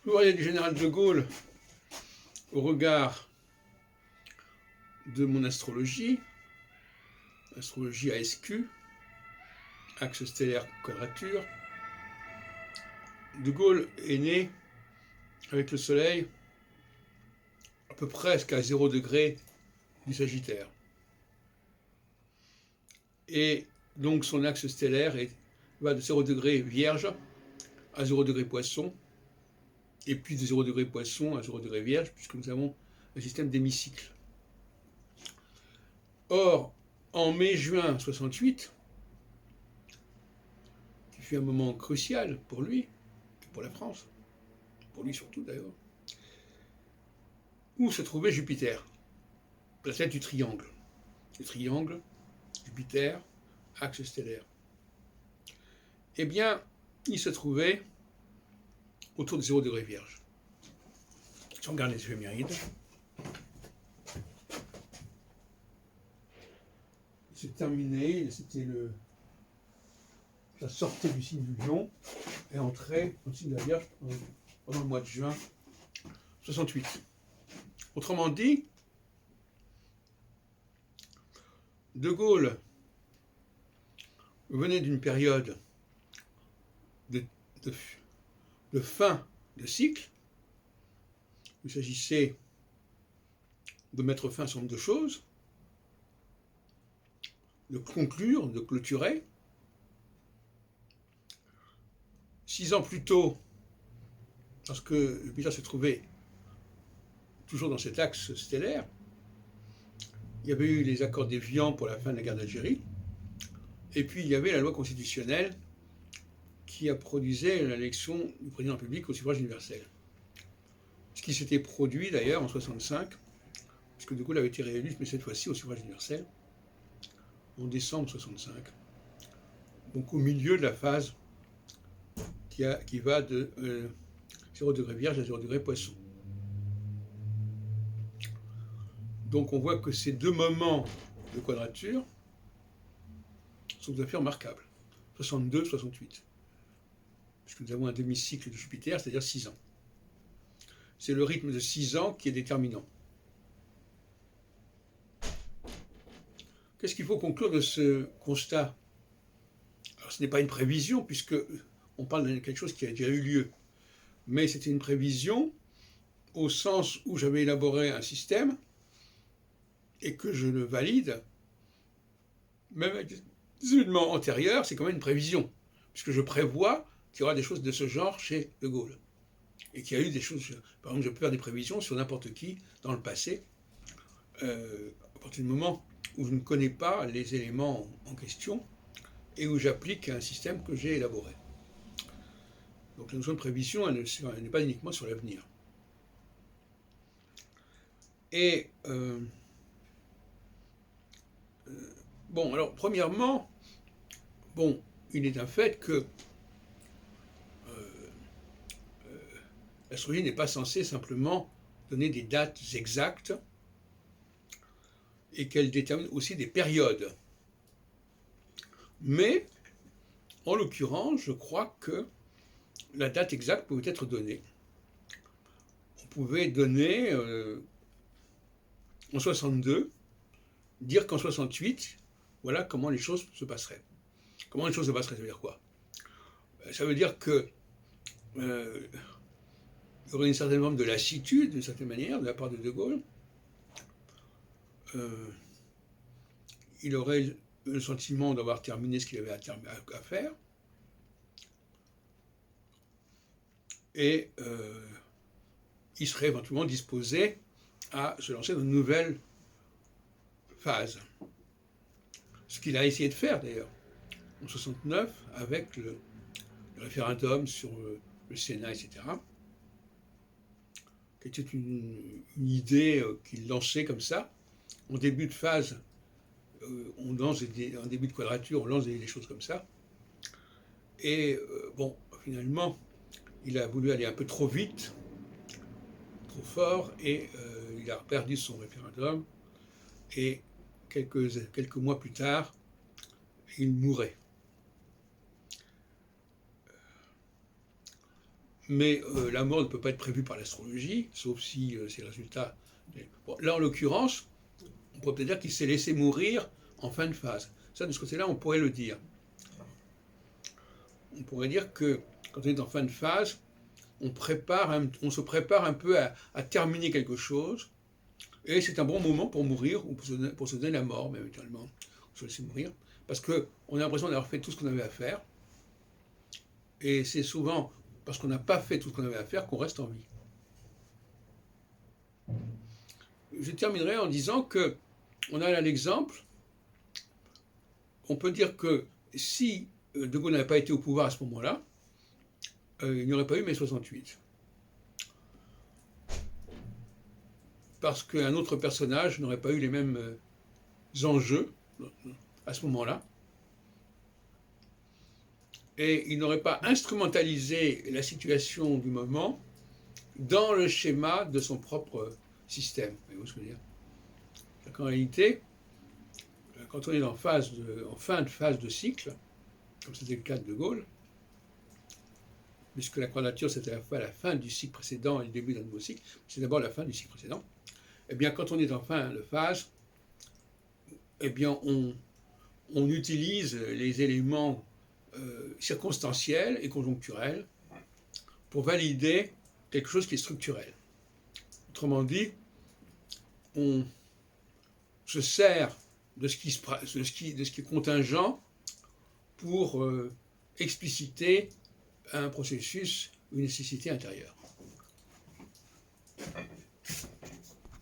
Vous voyez du général de Gaulle au regard de mon astrologie ASQ, axe stellaire quadrature. De Gaulle est né avec le Soleil à peu près à 0 degré du Sagittaire. Et donc son axe stellaire va de 0 degré Vierge à 0 degré Poisson, et puis de 0 degré Poisson à 0 degré Vierge, puisque nous avons un système d'hémicycle. Or, en mai-juin 68, qui fut un moment crucial pour lui, et pour la France, pour lui surtout d'ailleurs, où se trouvait Jupiter, la tête du triangle. Le triangle, Jupiter, axe stellaire. Eh bien, il se trouvait autour de 0 degré Vierge. Si on regarde les éphémérides, c'est terminé, c'était la sortie du signe du Lion et entrait dans le signe de la Vierge pendant le mois de juin 68. Autrement dit, De Gaulle venait d'une période de fin de cycle. Il s'agissait de mettre fin à un certain nombre de choses, de conclure, de clôturer. 6 ans plus tôt, parce que Jupiter se trouvait toujours dans cet axe stellaire, il y avait eu les accords d'Évian pour la fin de la guerre d'Algérie, et puis il y avait la loi constitutionnelle qui a produisait l'élection du président de la République au suffrage universel. Ce qui s'était produit d'ailleurs en 65, puisque De Gaulle avait été réélu, mais cette fois-ci au suffrage universel, en décembre 65. Donc au milieu de la phase qui va de 0 degré Vierge à 0 degré Poisson. Donc on voit que ces deux moments de quadrature sont tout à fait remarquables. 62, 68. Puisque nous avons un demi-cycle de Jupiter, c'est-à-dire 6 ans. C'est le rythme de 6 ans qui est déterminant. Qu'est-ce qu'il faut conclure de ce constat? Alors ce n'est pas une prévision, puisque on parle de quelque chose qui a déjà eu lieu. Mais c'était une prévision au sens où j'avais élaboré un système et que je le valide, même avec des événements antérieurs, c'est quand même une prévision, puisque je prévois qu'il y aura des choses de ce genre chez De Gaulle. Et qu'il y a eu des choses, par exemple, je peux faire des prévisions sur n'importe qui dans le passé, à partir du moment où je ne connais pas les éléments en question et où j'applique un système que j'ai élaboré. Donc la notion de prévision, elle n'est pas uniquement sur l'avenir. Et bon, alors premièrement, bon, il est un fait que l'astrologie n'est pas censée simplement donner des dates exactes et qu'elle détermine aussi des périodes. Mais, en l'occurrence, je crois que la date exacte pouvait être donnée. On pouvait donner en 62, dire qu'en 68, voilà comment les choses se passeraient. Comment les choses se passeraient, ça veut dire quoi? Ça veut dire que il y aurait une certaine forme de lassitude, d'une certaine manière, de la part de De Gaulle. Il aurait le sentiment d'avoir terminé ce qu'il avait à faire. Et il serait éventuellement disposé à se lancer dans une nouvelle phase. Ce qu'il a essayé de faire d'ailleurs en 69 avec le référendum sur le Sénat, etc., qui était une idée qu'il lançait comme ça. En début de phase, on lance en début de quadrature, on lance des choses comme ça. Et bon, finalement, il a voulu aller un peu trop vite, trop fort, et il a perdu son référendum. Et quelques mois plus tard, il mourait. mais la mort ne peut pas être prévue par l'astrologie, sauf si c'est le résultat. Bon, là, en l'occurrence, on pourrait peut-être dire qu'il s'est laissé mourir en fin de phase. Ça, de ce côté-là, on pourrait le dire. On pourrait dire que quand on est en fin de phase, on se prépare un peu à terminer quelque chose, et c'est un bon moment pour mourir, ou pour se donner la mort, même éventuellement, se laisser mourir, parce qu'on a l'impression d'avoir fait tout ce qu'on avait à faire, et c'est souvent parce qu'on n'a pas fait tout ce qu'on avait à faire qu'on reste en vie. Je terminerai en disant que on a là l'exemple, on peut dire que si De Gaulle n'avait pas été au pouvoir à ce moment-là, il n'y aurait pas eu mai 68. Parce qu'un autre personnage n'aurait pas eu les mêmes enjeux à ce moment-là. Et il n'aurait pas instrumentalisé la situation du moment dans le schéma de son propre système. Vous voyez ce que je veux dire? En réalité, quand on est en fin de phase de cycle, comme c'était le cas de De Gaulle, puisque la quadrature c'était à la fois la fin du cycle précédent et le début d'un nouveau cycle, c'est d'abord la fin du cycle précédent, eh bien quand on est en fin de phase, eh bien on utilise les éléments circonstanciels et conjoncturels pour valider quelque chose qui est structurel. Autrement dit, on se sert de ce qui est contingent pour expliciter un processus, une nécessité intérieure.